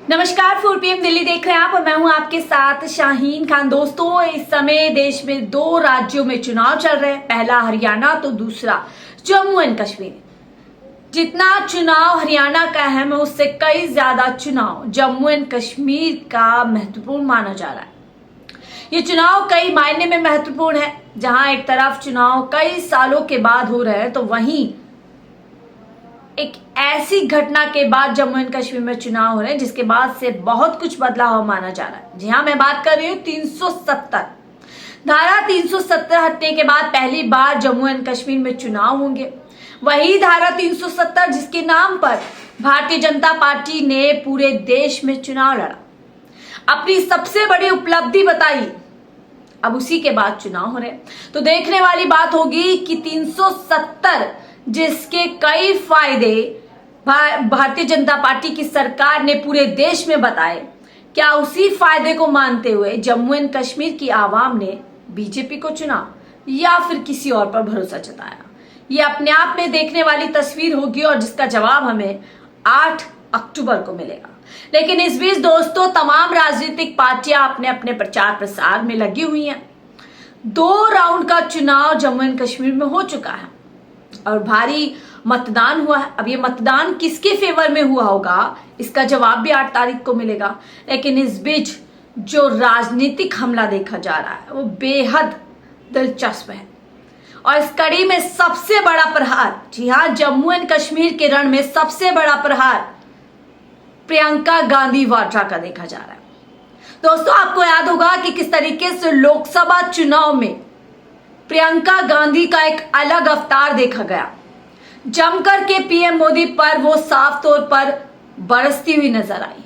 नमस्कार, 4 PM दिल्ली देख रहे हैं आप और मैं हूं आपके साथ शाहीन खान। दोस्तों, इस समय देश में 2 राज्यों में चुनाव चल रहे हैं। पहला हरियाणा तो दूसरा जम्मू एंड कश्मीर। जितना चुनाव हरियाणा का अहम है उससे कई ज्यादा चुनाव जम्मू एंड कश्मीर का महत्वपूर्ण माना जा रहा है। ये चुनाव कई मायने में महत्वपूर्ण है। जहां एक तरफ चुनाव कई सालों के बाद हो रहे हैं तो वहीं एक ऐसी घटना के बाद जम्मू एंड कश्मीर में चुनाव हो रहे हैं जिसके बाद से बहुत कुछ बदलाव माना जा रहा है। जी हाँ, मैं बात कर रही हूँ 370 धारा 370 हटने के बाद पहली बार जम्मू एंड कश्मीर में चुनाव होंगे। वही धारा 370 जिसके नाम पर भारतीय जनता पार्टी ने पूरे देश में चुनाव लड़ा, अपनी सबसे बड़ी उपलब्धि बताई। अब उसी के बाद चुनाव हो रहे हैं तो देखने वाली बात होगी कि 370 जिसके कई फायदे भारतीय जनता पार्टी की सरकार ने पूरे देश में बताए, क्या उसी फायदे को मानते हुए जम्मू एंड कश्मीर की आवाम ने बीजेपी को चुना या फिर किसी और पर भरोसा जताया? ये अपने आप में देखने वाली तस्वीर होगी और जिसका जवाब हमें 8 अक्टूबर को मिलेगा। लेकिन इस बीच दोस्तों, तमाम राजनीतिक पार्टियां अपने अपने प्रचार प्रसार में लगी हुई हैं। 2 राउंड का चुनाव जम्मू एंड कश्मीर में हो चुका है और भारी मतदान हुआ है। अब ये मतदान किसके फेवर में हुआ होगा इसका जवाब भी 8 तारीख को मिलेगा। लेकिन इस बीच जो राजनीतिक हमला देखा जा रहा है वो बेहद दिलचस्प है और इस कड़ी में सबसे बड़ा प्रहार, जी हाँ, जम्मू एंड कश्मीर के रण में सबसे बड़ा प्रहार प्रियंका गांधी वाड्रा का देखा जा रहा है। दोस्तों, आपको याद होगा कि किस तरीके से लोकसभा चुनाव में प्रियंका गांधी का एक अलग अवतार देखा गया। जमकर के पीएम मोदी पर वो साफ तौर पर बरसती हुई नजर आई।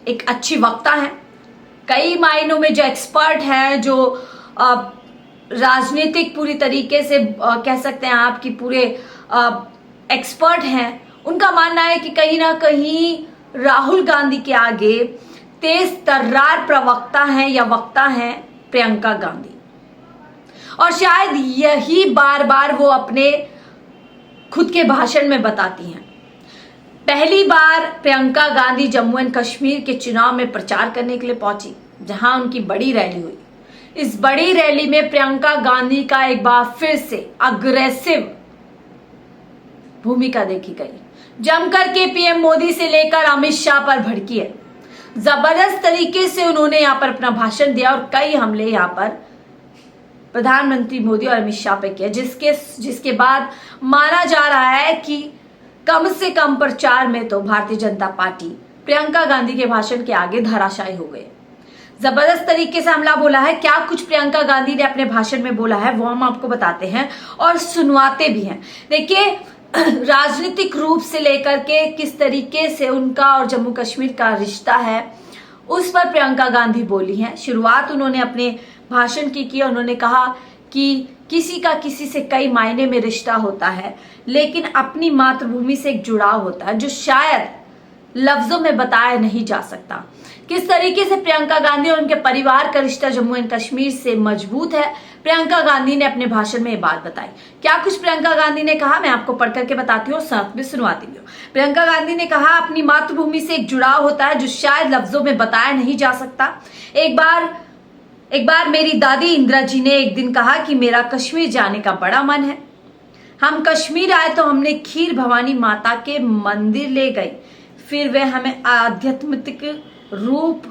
एक अच्छी वक्ता है, कई मायनों में जो एक्सपर्ट है, जो राजनीतिक पूरी तरीके से कह सकते हैं आप कि पूरे एक्सपर्ट हैं। उनका मानना है कि कहीं ना कहीं राहुल गांधी के आगे तेज तर्रार प्रवक्ता है या वक्ता है प्रियंका गांधी, और शायद यही बार बार वो अपने खुद के भाषण में बताती हैं। पहली बार प्रियंका गांधी जम्मू एंड कश्मीर के चुनाव में प्रचार करने के लिए पहुंची, जहां उनकी बड़ी रैली हुई। इस बड़ी रैली में प्रियंका गांधी का एक बार फिर से अग्रेसिव भूमिका देखी गई। जमकर के पीएम मोदी से लेकर अमित शाह पर भड़की है। जबरदस्त तरीके से उन्होंने यहां पर अपना भाषण दिया और कई हमले यहां पर प्रधानमंत्री मोदी और अमित शाह पे किया, जिसके बाद माना जा रहा है कि कम से कम प्रचार में तो भारतीय जनता पार्टी प्रियंका गांधी के भाषण के आगे धराशायी हो गए। जबरदस्त तरीके से हमला बोला है। क्या कुछ प्रियंका गांधी ने अपने भाषण में बोला है वो हम आपको बताते हैं और सुनवाते भी हैं। देखिए, राजनीतिक रूप से लेकर के किस तरीके से उनका और जम्मू कश्मीर का रिश्ता है उस पर प्रियंका गांधी बोली हैं। शुरुआत उन्होंने अपने भाषण की उन्होंने कहा कि किसी का किसी से कई मायने में रिश्ता होता है, लेकिन अपनी मातृभूमि से एक जुड़ाव होता है जो शायद लफ्जों में बताया नहीं जा सकता। किस तरीके से प्रियंका गांधी और उनके परिवार का रिश्ता जम्मू एंड कश्मीर से मजबूत है, प्रियंका गांधी ने अपने भाषण में ये बात बताई। क्या कुछ प्रियंका गांधी ने कहा, मैं आपको पढ़ करके बताती हूँ, साथ में सुनवाती हूँ। प्रियंका गांधी ने कहा, अपनी मातृभूमि से एक जुड़ाव होता है जो शायद लफ्जों में बताया नहीं जा सकता। एक बार मेरी दादी इंदिरा जी ने एक दिन कहा कि मेरा कश्मीर जाने का बड़ा मन है। हम कश्मीर आए तो हमने खीर भवानी माता के मंदिर ले गए, फिर वे हमें आध्यात्मिक रूप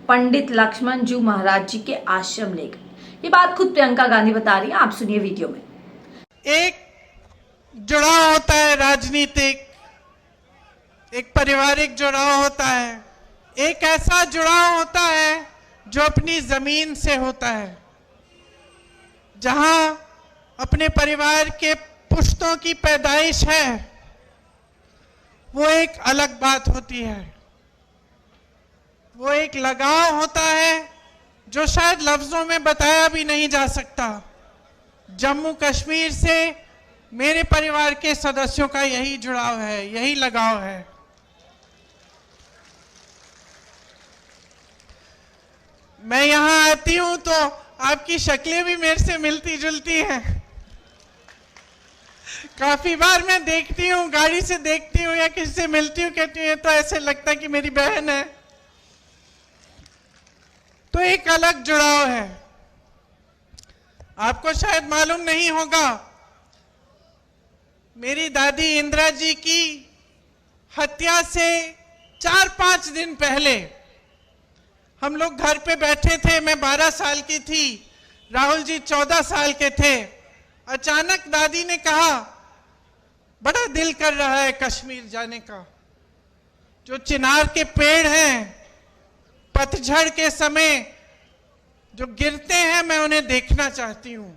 पंडित लक्ष्मण जी महाराज जी के आश्रम ले गए। ये बात खुद प्रियंका गांधी बता रही है, आप सुनिए वीडियो में। एक जुड़ाव होता है राजनीतिक, एक पारिवारिक जुड़ाव होता है, एक ऐसा जुड़ाव होता है जो अपनी जमीन से होता है, जहां अपने परिवार के पुश्तों की पैदाइश है। वो एक अलग बात होती है, वो एक लगाव होता है जो शायद लफ्जों में बताया भी नहीं जा सकता। जम्मू कश्मीर से मेरे परिवार के सदस्यों का यही जुड़ाव है, यही लगाव है। मैं यहाँ आती हूँ तो आपकी शक्लें भी मेरे से मिलती जुलती हैं। काफी बार मैं देखती हूँ, गाड़ी से देखती हूँ या किसी से मिलती हूँ, कहती हूँ ये तो ऐसे लगता है कि मेरी बहन है। तो एक अलग जुड़ाव है। आपको शायद मालूम नहीं होगा, मेरी दादी इंदिरा जी की हत्या से 4-5 दिन पहले हम लोग घर पे बैठे थे। मैं 12 साल की थी, राहुल जी 14 साल के थे। अचानक दादी ने कहा, बड़ा दिल कर रहा है कश्मीर जाने का। जो चिनार के पेड़ हैं, पतझड़ के समय जो गिरते हैं, मैं उन्हें देखना चाहती हूं।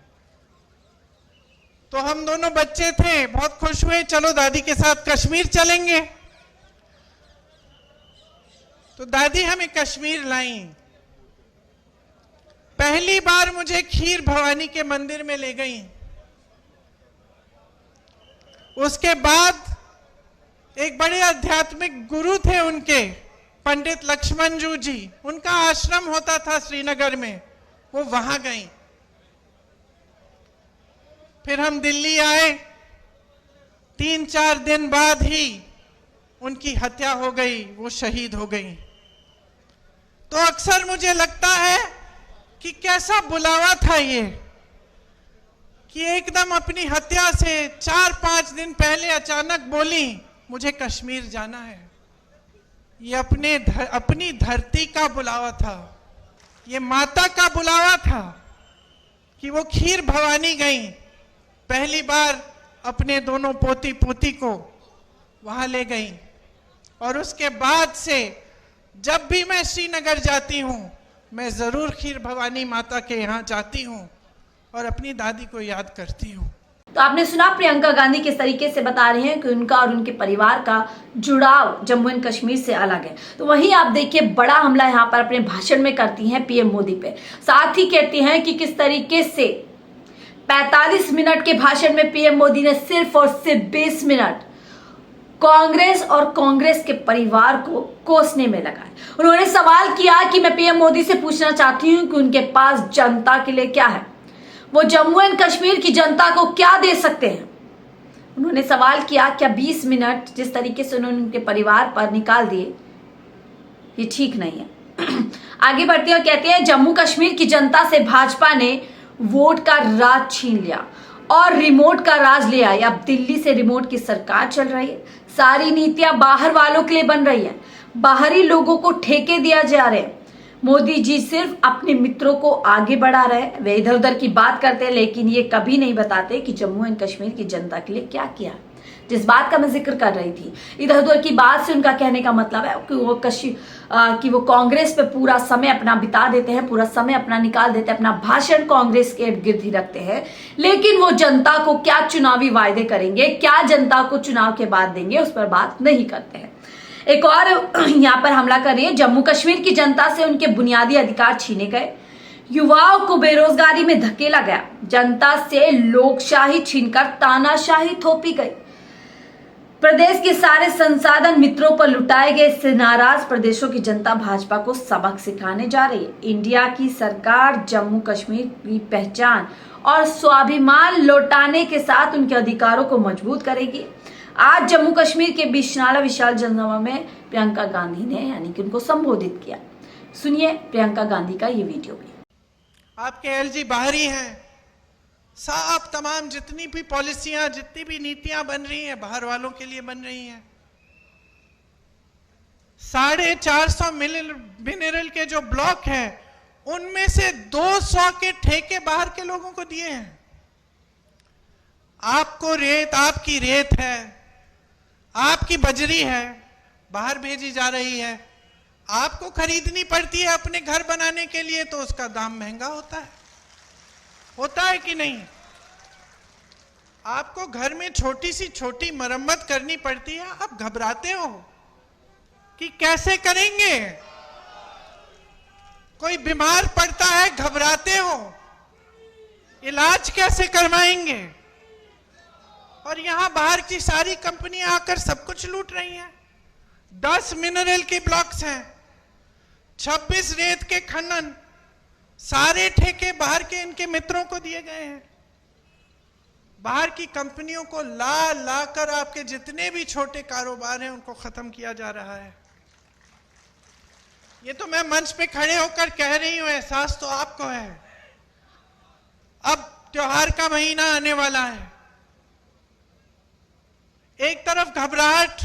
तो हम दोनों बच्चे थे, बहुत खुश हुए, चलो दादी के साथ कश्मीर चलेंगे। तो दादी हमें कश्मीर लाई। पहली बार मुझे खीर भवानी के मंदिर में ले गई। उसके बाद एक बड़े आध्यात्मिक गुरु थे उनके, पंडित लक्ष्मण जी, उनका आश्रम होता था श्रीनगर में, वो वहां गई। फिर हम दिल्ली आए। 3-4 दिन बाद ही उनकी हत्या हो गई, वो शहीद हो गई। तो अक्सर मुझे लगता है कि कैसा बुलावा था ये, कि एकदम अपनी हत्या से 4-5 दिन पहले अचानक बोली मुझे कश्मीर जाना है। ये अपनी धरती का बुलावा था, ये माता का बुलावा था कि वो खीर भवानी गई। पहली बार अपने दोनों पोती पोती को वहां ले गई। और उसके बाद से जब भी मैं श्रीनगर जाती हूं, मैं जरूर खीर भवानी माता के यहाँ जाती हूं और अपनी दादी को याद करती हूं। तो आपने सुना प्रियंका गांधी किस तरीके से बता रहे हैं कि उनका और उनके परिवार का जुड़ाव जम्मू एंड कश्मीर से अलग है। तो वहीं आप देखिए, बड़ा हमला यहाँ पर अपने भाषण में करती हैं पीएम मोदी पे। साथ ही कहती हैं कि किस तरीके से 45 मिनट के भाषण में पीएम मोदी ने सिर्फ और सिर्फ 20 मिनट कांग्रेस और कांग्रेस के परिवार को कोसने में लगाए। उन्होंने सवाल किया कि मैं पीएम मोदी से पूछना चाहती हूं कि उनके पास जनता के लिए क्या है, वो जम्मू एंड कश्मीर की जनता को क्या दे सकते हैं। उन्होंने सवाल किया, क्या 20 मिनट जिस तरीके से उन्होंने उनके परिवार पर निकाल दिए, ये ठीक नहीं है। आगे बढ़ते हैं, कहते हैं जम्मू कश्मीर की जनता से भाजपा ने वोट का राज छीन लिया और रिमोट का राज ले आई। अब दिल्ली से रिमोट की सरकार चल रही है। सारी नीतियां बाहर वालों के लिए बन रही है, बाहरी लोगों को ठेके दिया जा रहे हैं। मोदी जी सिर्फ अपने मित्रों को आगे बढ़ा रहे हैं। वे इधर उधर की बात करते हैं, लेकिन ये कभी नहीं बताते कि जम्मू एंड कश्मीर की जनता के लिए क्या किया। जिस बात का मैं जिक्र कर रही थी, इधर उधर की बात से उनका कहने का मतलब है कि वो कांग्रेस पे पूरा समय अपना बिता देते हैं, पूरा समय अपना निकाल देते हैं, अपना भाषण कांग्रेस के इर्द गिर्द ही रखते हैं, लेकिन वो जनता को क्या चुनावी वायदे करेंगे, क्या जनता को चुनाव के बाद देंगे, उस पर बात नहीं करते हैं। एक और यहाँ पर हमला कर रही है, जम्मू कश्मीर की जनता से उनके बुनियादी अधिकार छीने गए, युवाओं को बेरोजगारी में धकेला गया, जनता से लोकशाही छीनकर तानाशाही थोपी गई, प्रदेश के सारे संसाधन मित्रों पर लुटाए गए। इससे नाराज प्रदेशों की जनता भाजपा को सबक सिखाने जा रही है। इंडिया की सरकार जम्मू कश्मीर की पहचान और स्वाभिमान लौटाने के साथ उनके अधिकारों को मजबूत करेगी। आज जम्मू कश्मीर के बिजनाला विशाल जनसभा में प्रियंका गांधी ने यानी कि उनको संबोधित किया। सुनिए प्रियंका गांधी का ये वीडियो भी। आपके एलजी बाहरी हैं, साफ तमाम जितनी भी पॉलिसियां, जितनी भी नीतियां बन रही हैं, बाहर वालों के लिए बन रही हैं। 450 मिनरल के जो ब्लॉक हैं, उनमें से 200 के ठेके बाहर के लोगों को दिए हैं। आपको रेत, आपकी रेत है, आपकी बजरी है, बाहर भेजी जा रही है, आपको खरीदनी पड़ती है अपने घर बनाने के लिए, तो उसका दाम महंगा होता है कि नहीं? आपको घर में छोटी सी छोटी मरम्मत करनी पड़ती है, आप घबराते हो कि कैसे करेंगे। कोई बीमार पड़ता है, घबराते हो इलाज कैसे करवाएंगे। और यहां बाहर की सारी कंपनियां आकर सब कुछ लूट रही हैं। 10 मिनरल के ब्लॉक्स हैं, 26 रेत के खनन, सारे ठेके बाहर के इनके मित्रों को दिए गए हैं। बाहर की कंपनियों को ला कर आपके जितने भी छोटे कारोबार हैं उनको खत्म किया जा रहा है। ये तो मैं मंच पे खड़े होकर कह रही हूं, एहसास तो आपको है। अब त्योहार का महीना आने वाला है। एक तरफ घबराहट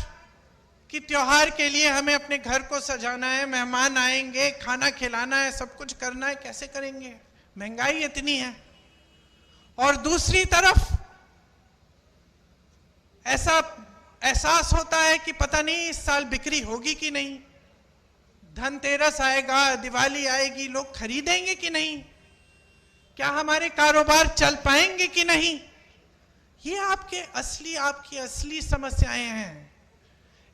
कि त्योहार के लिए हमें अपने घर को सजाना है, मेहमान आएंगे, खाना खिलाना है, सब कुछ करना है, कैसे करेंगे, महंगाई इतनी है। और दूसरी तरफ ऐसा एहसास होता है कि पता नहीं इस साल बिक्री होगी कि नहीं, धनतेरस आएगा, दिवाली आएगी, लोग खरीदेंगे कि नहीं, क्या हमारे कारोबार चल पाएंगे कि नहीं। ये आपकी असली समस्याएं हैं।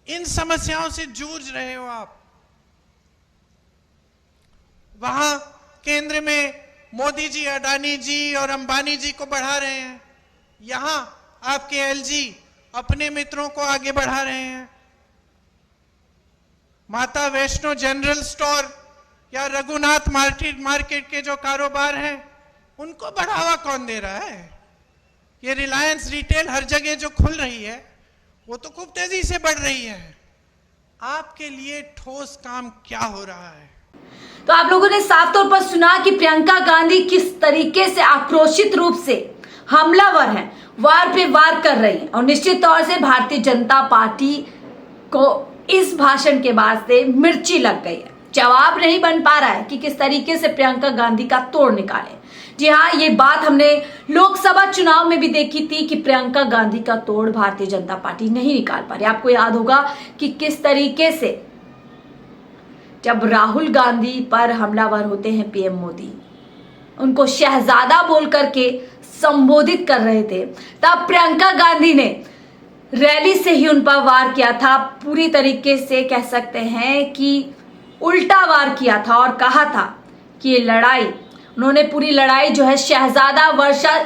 इन समस्याओं से जूझ रहे हो आप। वहां केंद्र में मोदी जी, अडानी जी और अंबानी जी को बढ़ा रहे हैं, यहां आपके एलजी अपने मित्रों को आगे बढ़ा रहे हैं। माता वैष्णो जनरल स्टोर या रघुनाथ मार्केट के जो कारोबार हैं उनको बढ़ावा कौन दे रहा है। ये रिलायंस रिटेल हर जगह जो खुल रही है वो तो खूब तेजी से बढ़ रही है। आपके लिए ठोस काम क्या हो रहा है। तो आप लोगों ने साफ तौर पर सुना कि प्रियंका गांधी किस तरीके से आक्रोशित रूप से हमलावर हैं, वार पे वार कर रही हैं। और निश्चित तौर से भारतीय जनता पार्टी को इस भाषण के बाद से मिर्ची लग गई है। जवाब नहीं बन पा रहा है कि किस तरीके से प्रियंका गांधी का तोड़ निकाले। जी हाँ, ये बात हमने लोकसभा चुनाव में भी देखी थी कि प्रियंका गांधी का तोड़ भारतीय जनता पार्टी नहीं निकाल पा रही। आपको याद होगा कि किस तरीके से जब राहुल गांधी पर हमलावर होते हैं पीएम मोदी, उनको शहजादा बोल करके संबोधित कर रहे थे, तब प्रियंका गांधी ने रैली से ही उन पर वार किया था। पूरी तरीके से कह सकते हैं कि उल्टा वार किया था और कहा था कि ये लड़ाई, उन्होंने पूरी लड़ाई जो है शहजादा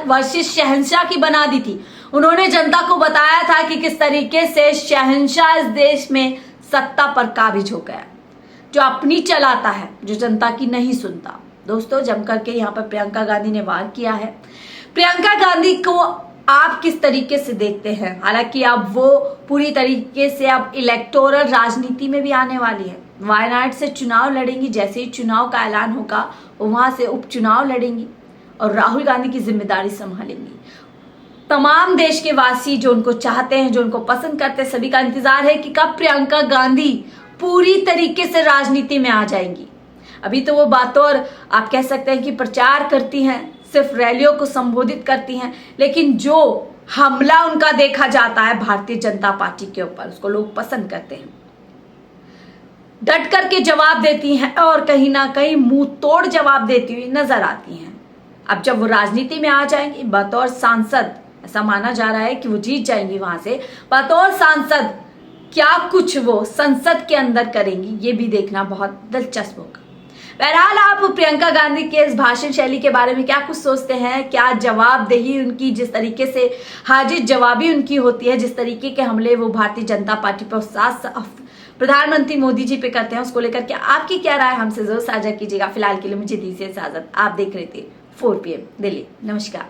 वर्सेस शहंशाह की बना दी थी। उन्होंने जनता को बताया था कि किस तरीके से शहंशाह इस देश में सत्ता पर काबिज हो गया, जो अपनी चलाता है, जो जनता की नहीं सुनता। दोस्तों, जम करके यहाँ पर प्रियंका गांधी ने वार किया है। प्रियंका गांधी को आप किस तरीके से देखते हैं? हालांकि अब वो पूरी तरीके से अब इलेक्टोरल राजनीति में भी आने वाली है। वायनाड से चुनाव लड़ेंगी, जैसे ही चुनाव का ऐलान होगा वो वहां से उपचुनाव लड़ेंगी और राहुल गांधी की जिम्मेदारी संभालेंगी। तमाम देश के वासी जो उनको चाहते हैं, जो उनको पसंद करते हैं, सभी का इंतजार है कि कब प्रियंका गांधी पूरी तरीके से राजनीति में आ जाएंगी। अभी तो वो बातों और आप कह सकते हैं कि प्रचार करती हैं, सिर्फ रैलियों को संबोधित करती हैं, लेकिन जो हमला उनका देखा जाता है भारतीय जनता पार्टी के ऊपर, उसको लोग पसंद करते हैं। डट करके जवाब देती हैं और कहीं ना कहीं मुंह तोड़ जवाब देती हुई नजर आती हैं। अब जब वो राजनीति में आ जाएंगी बतौर सांसद, ऐसा माना जा रहा है कि वो जीत जाएंगी वहां से, बतौर सांसद क्या कुछ वो संसद के अंदर करेंगी, ये भी देखना बहुत दिलचस्प होगा। बहरहाल, आप प्रियंका गांधी के इस भाषण शैली के बारे में क्या कुछ सोचते हैं? क्या जवाबदेही उनकी, जिस तरीके से हाजिर जवाबी उनकी होती है, जिस तरीके के हमले वो भारतीय जनता पार्टी पर साथ प्रधानमंत्री मोदी जी पे करते हैं, उसको लेकर के आपकी क्या राय हमसे जरूर साझा कीजिएगा। फिलहाल के लिए मुझे दीजिए इजाजत। आप देख रहे थे 4 PM दिल्ली। नमस्कार।